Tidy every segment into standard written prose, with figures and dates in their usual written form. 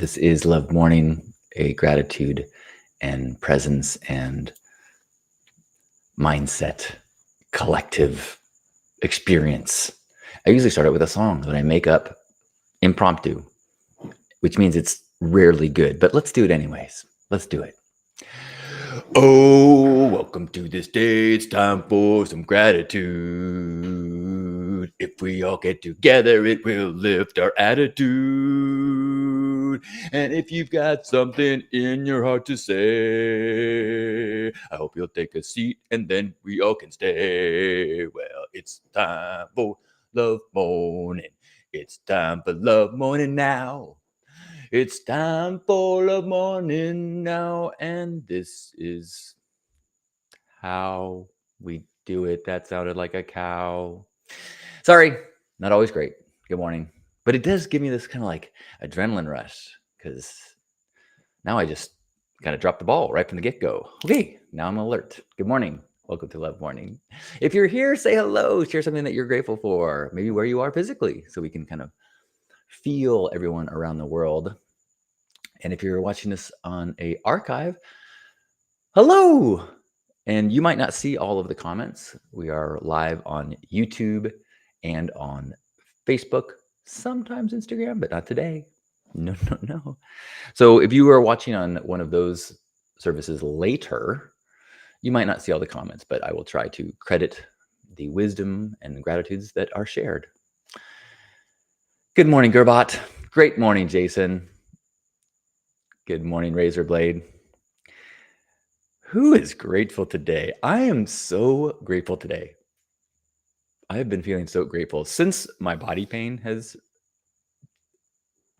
This is Love Morning, a gratitude and presence and mindset collective experience. I usually start it with a song that I make up impromptu, which means it's rarely good, but let's do it anyways. Let's do it. Oh, welcome to this day. It's time for some gratitude. If we all get together, it will lift our attitude. And if you've got something in your heart to say, I hope you'll take a seat and then we all can stay. Well, it's time for Love Morning. It's time for Love Morning now. It's time for Love Morning now, and this is how we do it. That sounded like a cow. Sorry, not always great. Good morning. But it does give me this kind of like adrenaline rush because now I just kind of dropped the ball right from the get-go. Okay, now I'm alert. Good morning. Welcome to Love Morning. If you're here, say hello. Share something that you're grateful for, maybe where you are physically, so we can kind of feel everyone around the world. And if you're watching this on a archive, hello. And you might not see all of the comments. We are live on YouTube and on Facebook, sometimes Instagram, but not today. No. So if you are watching on one of those services later, you might not see all the comments, but I will try to credit the wisdom and gratitudes that are shared. Good morning, Gerbot. Great morning, Jason. Good morning, Razorblade. Who is grateful today? I am so grateful today. I have been feeling so grateful since my body pain has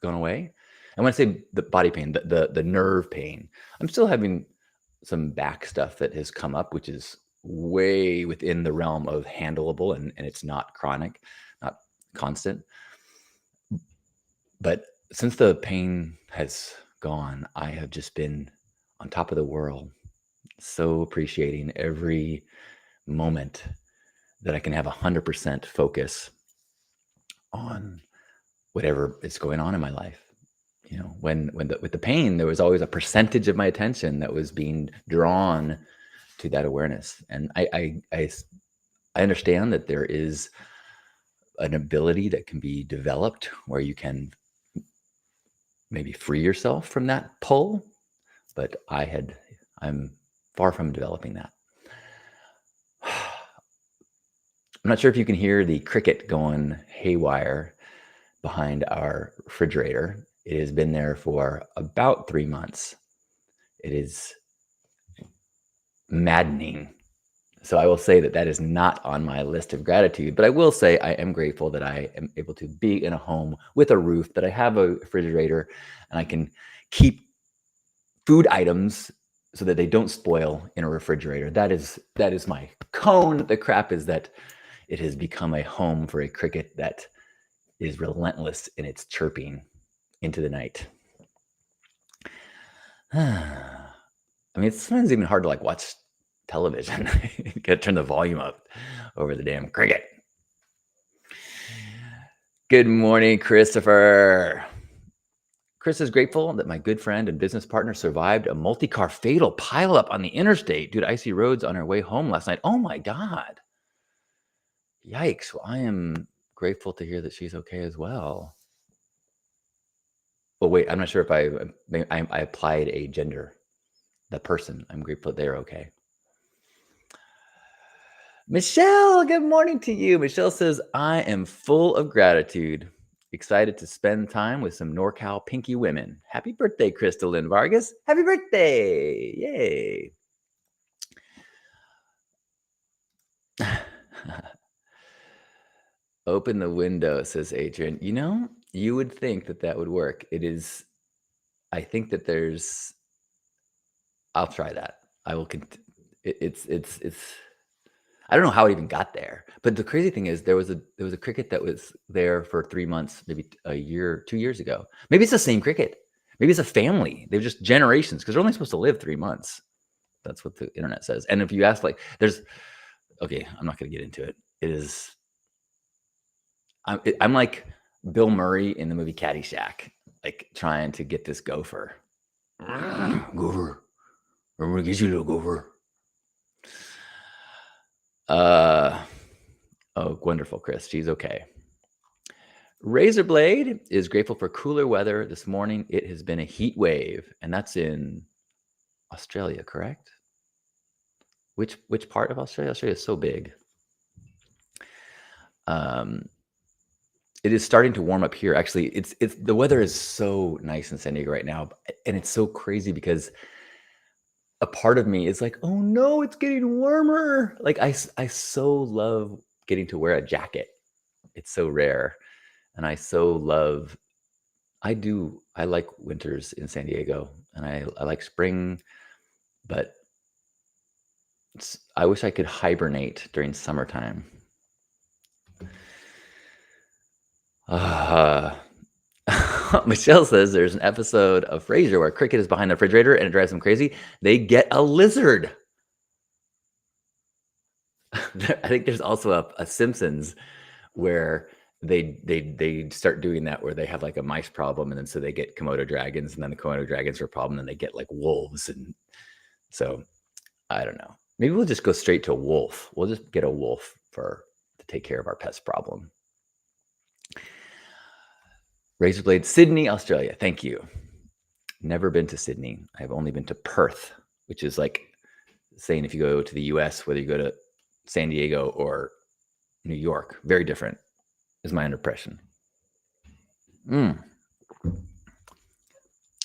gone away. And when I say the body pain, the nerve pain, I'm still having some back stuff that has come up, which is way within the realm of handleable, and it's not chronic, not constant. But since the pain has gone, I have just been on top of the world, so appreciating every moment that I can have 100% focus on whatever is going on in my life. You know, with the pain, there was always a percentage of my attention that was being drawn to that awareness. And I understand that there is an ability that can be developed where you can maybe free yourself from that pull, but I'm far from developing that. I'm not sure if you can hear the cricket going haywire behind our refrigerator. It has been there for about 3 months. It is maddening. So I will say that is not on my list of gratitude, but I will say I am grateful that I am able to be in a home with a roof, that I have a refrigerator, and I can keep food items so that they don't spoil in a refrigerator. That is my cone. The crap is that it has become a home for a cricket that is relentless in its chirping into the night. I mean, it's sometimes even hard to watch television. You gotta turn the volume up over the damn cricket. Good morning, Christopher. Chris is grateful that my good friend and business partner survived a multi-car fatal pileup on the interstate due to icy roads on her way home last night. Oh my God. Yikes. Well, I am grateful to hear that she's okay as well. Well, wait, I'm not sure if I applied a gender. The person, I'm grateful they're okay. Michelle, good morning to you. Michelle says, I am full of gratitude. Excited to spend time with some NorCal Pinky women. Happy birthday, Crystal Lynn Vargas. Happy birthday. Yay. Open the window, says Adrian. You know, you would think that would work. I think that I'll try that. I will, it's, I don't know how it even got there, but the crazy thing is there was a cricket that was there for 3 months, maybe a year, 2 years ago. Maybe it's the same cricket. Maybe it's a family. They're just generations because they're only supposed to live 3 months. That's what the internet says. And if you ask, okay, I'm not going to get into it. I'm like Bill Murray in the movie Caddyshack. like trying to get this gopher. Gopher. I'm gonna get you, little gopher. Oh, wonderful, Chris. She's okay. Razorblade is grateful for cooler weather this morning. It has been a heat wave, and that's in Australia, correct? Which part of Australia? Australia is so big. It is starting to warm up here. Actually, it's the weather is so nice in San Diego right now, and it's so crazy because a part of me is like, oh no, it's getting warmer. Like I so love getting to wear a jacket. It's so rare, and I like winters in San Diego, and I like spring, but I wish I could hibernate during summertime. Michelle says there's an episode of Frasier where Cricket is behind the refrigerator and it drives him crazy. They get a lizard. I think there's also a Simpsons where they start doing that, where they have like a mice problem, and then so they get Komodo dragons, and then the Komodo dragons are a problem, and they get like wolves. And so I don't know. Maybe we'll just go straight to a wolf. We'll just get a wolf to take care of our pest problem. Razorblade, Sydney, Australia. Thank you. Never been to Sydney. I've only been to Perth, which is like saying if you go to the US, whether you go to San Diego or New York, very different is my impression.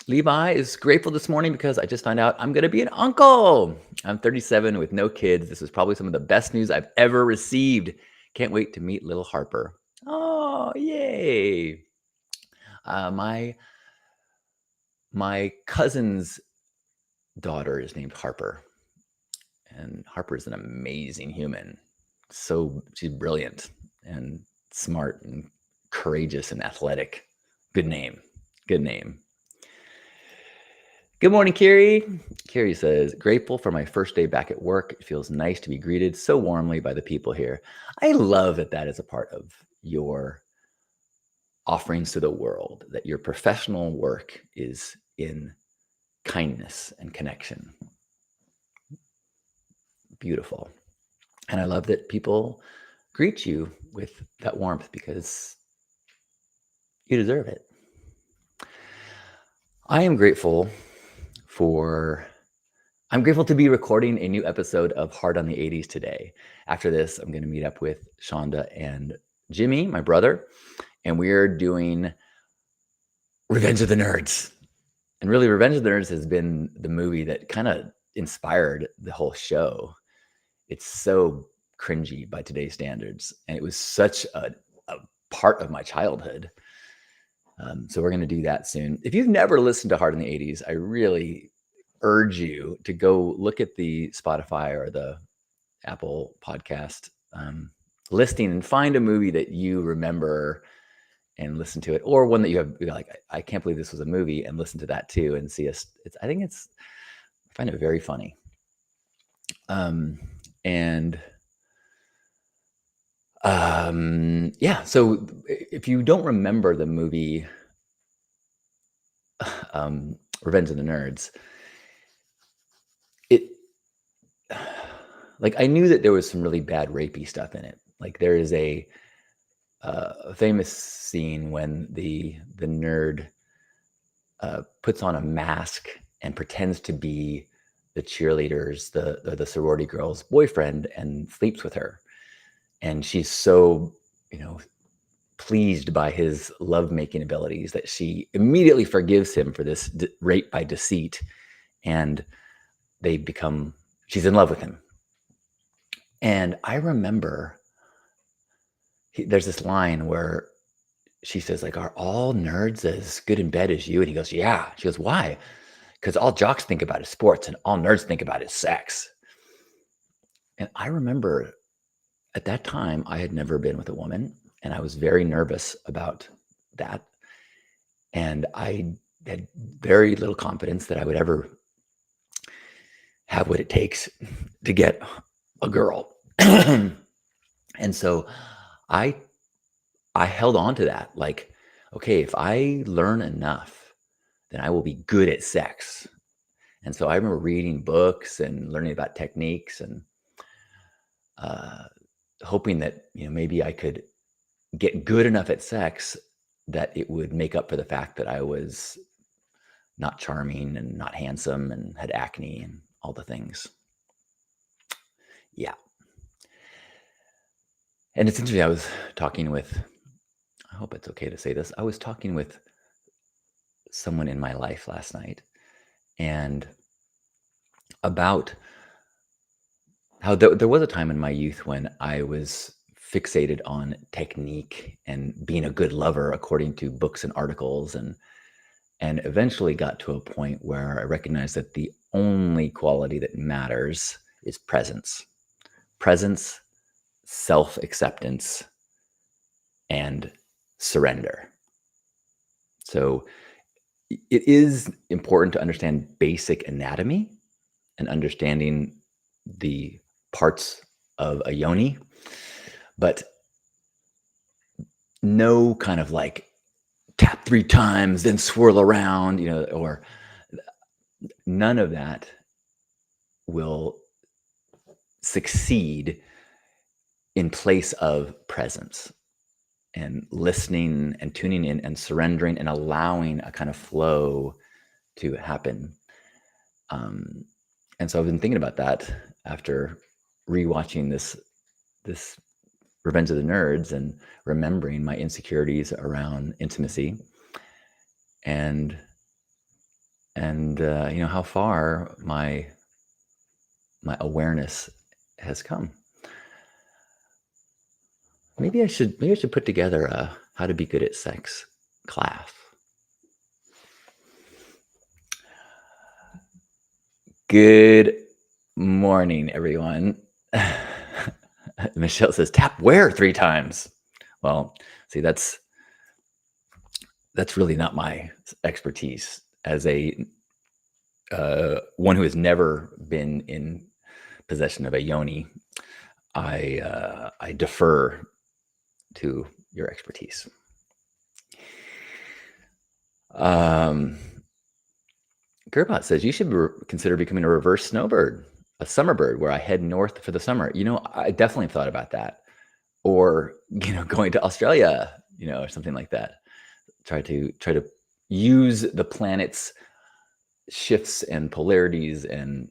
Levi is grateful this morning because I just found out I'm going to be an uncle. I'm 37 with no kids. This is probably some of the best news I've ever received. Can't wait to meet little Harper. Oh, yay. My cousin's daughter is named Harper, and Harper is an amazing human. So she's brilliant and smart and courageous and athletic. Good name. Good name. Good morning, Carrie. Carrie says, grateful for my first day back at work. It feels nice to be greeted so warmly by the people here. I love that is a part of your offerings to the world, that your professional work is in kindness and connection. Beautiful. And I love that people greet you with that warmth because you deserve it. I'm grateful to be recording a new episode of Hard on the 80s today. After this, I'm going to meet up with Shonda and Jimmy, my brother, and we're doing Revenge of the Nerds. And really, Revenge of the Nerds has been the movie that kind of inspired the whole show. It's so cringy by today's standards, and it was such a part of my childhood. So we're going to do that soon. If you've never listened to Hard in the 80s, I really urge you to go look at the Spotify or the Apple podcast listing and find a movie that you remember and listen to it, or one that you're like, I can't believe this was a movie, and listen to that too and see us. I find it very funny. So if you don't remember the movie Revenge of the Nerds, I knew that there was some really bad rapey stuff in it. Like there is a famous scene when the nerd puts on a mask and pretends to be the cheerleaders, the sorority girl's boyfriend, and sleeps with her. And she's so, pleased by his lovemaking abilities that she immediately forgives him for this rape by deceit. And she's in love with him. And I remember there's this line where she says, like, are all nerds as good in bed as you? And he goes, yeah. She goes, why? Because all jocks think about is sports and all nerds think about is sex. And I remember at that time, I had never been with a woman, and I was very nervous about that. And I had very little confidence that I would ever have what it takes to get a girl. And so I held on to that. Like, okay, if I learn enough, then I will be good at sex. And so I remember reading books and learning about techniques and uh, hoping that, maybe I could get good enough at sex that it would make up for the fact that I was not charming and not handsome and had acne and all the things. Yeah. And it's interesting. I was talking with, I hope it's okay to say this. I was talking with someone in my life last night and about how there was a time in my youth when I was fixated on technique and being a good lover according to books and articles, and eventually got to a point where I recognized that the only quality that matters is presence, self-acceptance, and surrender. So it is important to understand basic anatomy and understanding the parts of a yoni, but no kind of like tap 3 times, then swirl around, or none of that will succeed in place of presence and listening and tuning in and surrendering and allowing a kind of flow to happen. And so I've been thinking about that after rewatching this Revenge of the Nerds and remembering my insecurities around intimacy and how far my awareness has come. Maybe I should put together a how to be good at sex class. Good morning, everyone. Michelle says, tap where 3 times? Well, see, that's really not my expertise. As a one who has never been in possession of a yoni, I defer to your expertise. Gerbot says you should consider becoming a reverse snowbird, a summer bird, where I head north for the summer. I definitely have thought about that, or going to Australia, or something like that. Try to use the planet's shifts and polarities and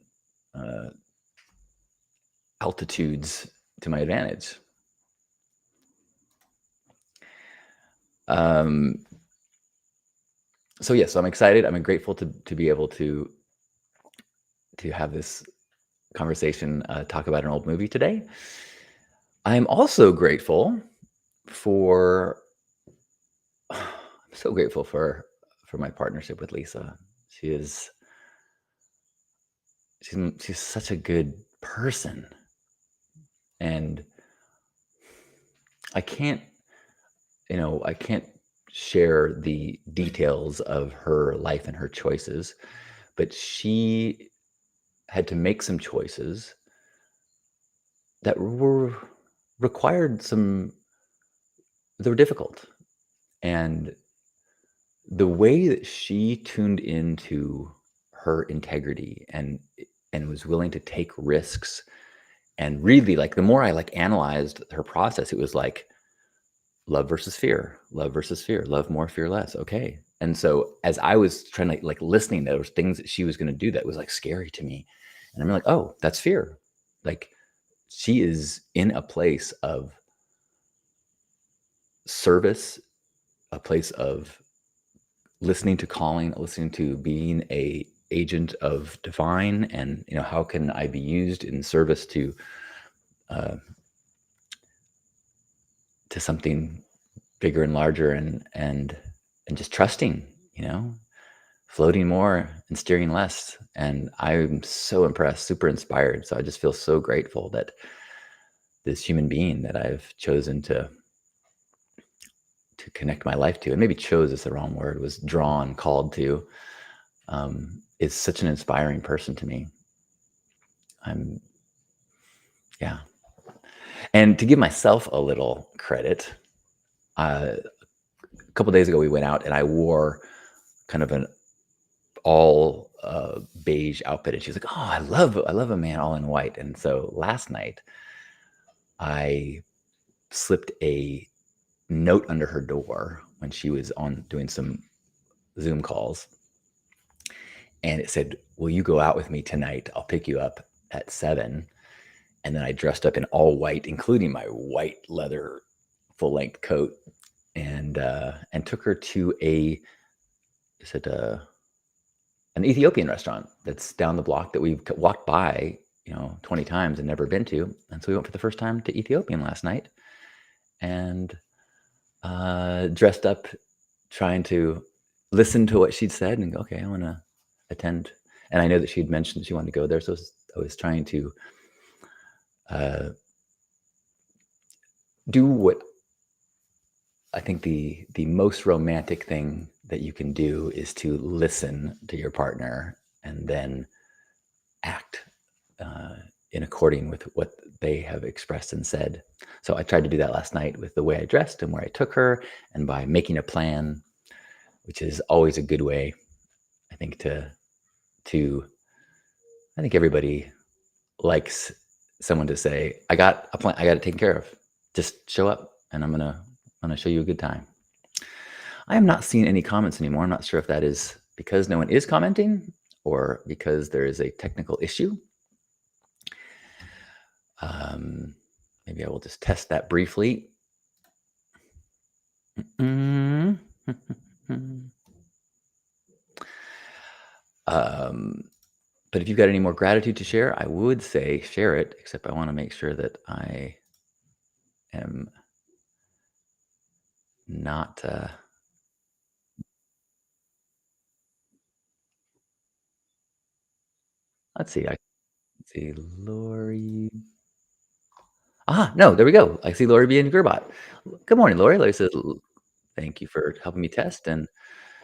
altitudes to my advantage. So yes, I'm excited. I'm grateful to be able to have this conversation, talk about an old movie today. I'm also grateful for. I'm so grateful for my partnership with Lisa. She's such a good person, and I can't share the details of her life and her choices, but she had to make some choices that required they were difficult. And the way that she tuned into her integrity and was willing to take risks, and really, like, the more I analyzed her process, it was like love versus fear, love more, fear less. Okay. And so as I was trying to listening, there was things that she was going to do that was scary to me. And I'm like, oh, that's fear. Like, she is in a place of service, a place of listening to calling, listening to being a agent of divine, and how can I be used in service to something bigger and larger, and just trusting, floating more and steering less. And I'm so impressed, super inspired. So I just feel so grateful that this human being that I've chosen to connect my life to, and maybe chose is the wrong word, was drawn, called to, is such an inspiring person to me. Yeah. And to give myself a little credit, a couple days ago we went out and I wore kind of an all beige outfit, and she's like, "Oh, I love a man all in white." And so last night I slipped a note under her door when she was on doing some Zoom calls, and it said, "Will you go out with me tonight? I'll pick you up at 7." And then I dressed up in all white, including my white leather full length coat, and took her to a is it an Ethiopian restaurant that's down the block that we've walked by, 20 times and never been to. And so we went for the first time to Ethiopian last night, and dressed up, trying to listen to what she'd said and go, okay, I want to attend. And I know that she'd mentioned she wanted to go there, so I was trying to uh, do what I think the most romantic thing that you can do is to listen to your partner and then act uh, in according with what they have expressed and said. So I tried to do that last night with the way I dressed and where I took her, and by making a plan, which is always a good way, I think, to I think everybody likes someone to say, "I got a plan. I got it taken care of. Just show up, and I'm gonna show you a good time." I am not seeing any comments anymore. I'm not sure if that is because no one is commenting or because there is a technical issue. Um, Maybe I will just test that briefly. Mm. But if you've got any more gratitude to share, I would say share it, except I want to make sure that I am not. Let's see. Let's see. Lori. No, there we go. I see Lori being Gerbot. Good morning, Lori. Lori says, Thank you for helping me test." And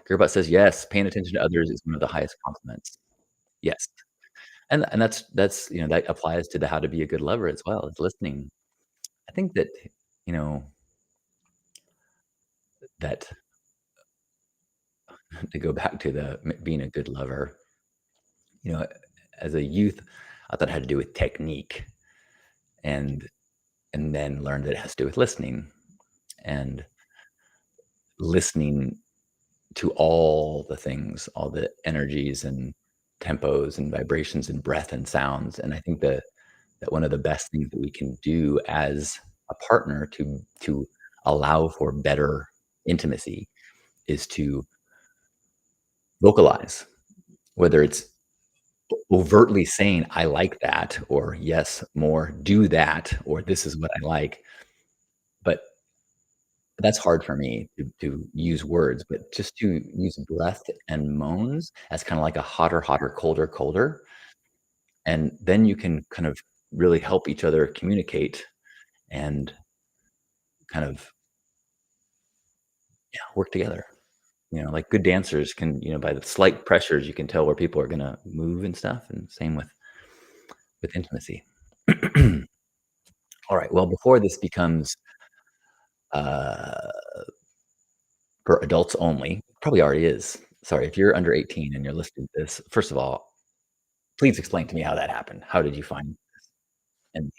Gerbot says, yes, paying attention to others is one of the highest compliments. Yes. And that's, that applies to the how to be a good lover as well, as listening. I think that, you know, that to go back to the being a good lover, you know, as a youth, I thought it had to do with technique, and then learned that it has to do with listening, and listening to all the things, all the energies and tempos and vibrations and breath and sounds. And I think that one of the best things that we can do as a partner to allow for better intimacy is to vocalize, whether it's overtly saying, "I like that," or "Yes, more, do that," or "This is what I like." But that's hard for me to use words, but just to use breath and moans as kinda like a hotter, hotter, colder, colder, and then you can kind of really help each other communicate and kind of, yeah, work together. Like good dancers can, by the slight pressures, you can tell where people are gonna move and stuff, and same with intimacy. All right, well, before this becomes, uh, for adults only, probably already is. Sorry, if you're under 18 and you're listening to this, first of all, please explain to me how that happened. How did you find and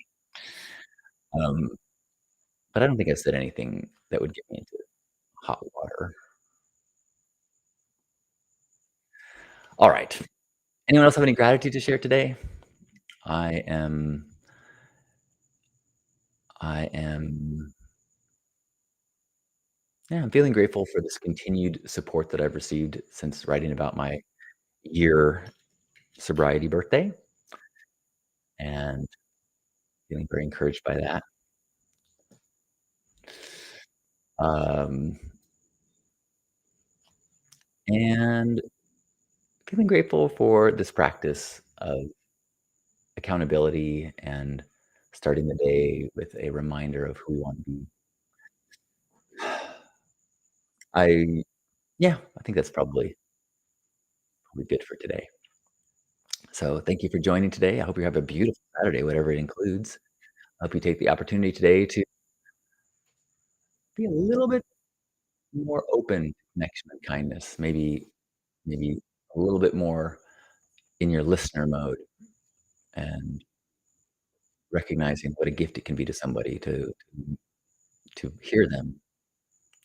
um, but I don't think I said anything that would get me into hot water. All right. Anyone else have any gratitude to share today? I am I am yeah, I'm feeling grateful for this continued support that I've received since writing about my year sobriety birthday, and feeling very encouraged by that. Um, and feeling grateful for this practice of accountability and starting the day with a reminder of who we want to be. I Yeah, I think that's probably good for today. So thank you for joining today. I hope you have a beautiful Saturday, whatever it includes. I hope you take the opportunity today to be a little bit more open to connection and kindness, maybe a little bit more in your listener mode and recognizing what a gift it can be to somebody to hear them.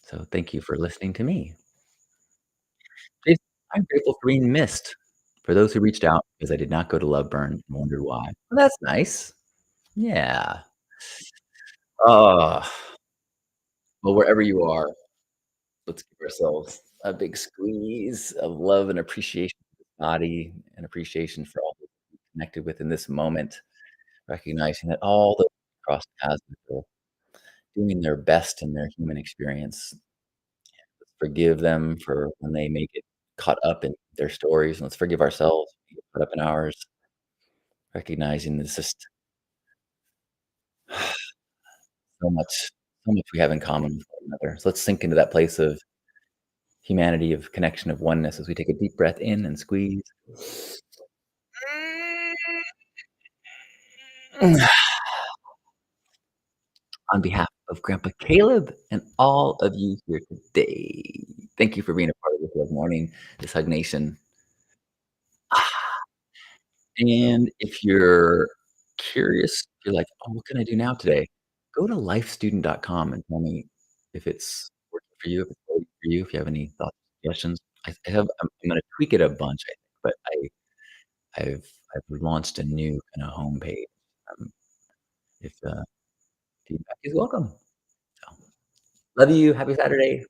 So thank you for listening to me. Jason, I'm grateful for being missed. For those who reached out because I did not go to Loveburn and wondered why. Well, that's nice. Yeah. Oh, well, wherever you are, let's give ourselves a big squeeze of love and appreciation for this body and appreciation for all that we connected with in this moment, recognizing that all the cross paths with are doing their best in their human experience. Let's forgive them for when they may get caught up in their stories, and let's forgive ourselves when we get caught up in ours, recognizing there's just so much we have in common with one another. So let's sink into that place of humanity, of connection, of oneness as we take a deep breath in and squeeze. On behalf of Grandpa Caleb and all of you here today, thank you for being a part of this Love Morning, this Hug Nation. And if you're curious, you're like, "Oh, what can I do now today?" Go to lifestudent.com and tell me if it's working for you, if it's working for you, if you have any thoughts, suggestions. I'm gonna tweak it a bunch, I think, but I've launched a new kinda homepage. Um, if feedback is welcome. So, love you. Happy Saturday.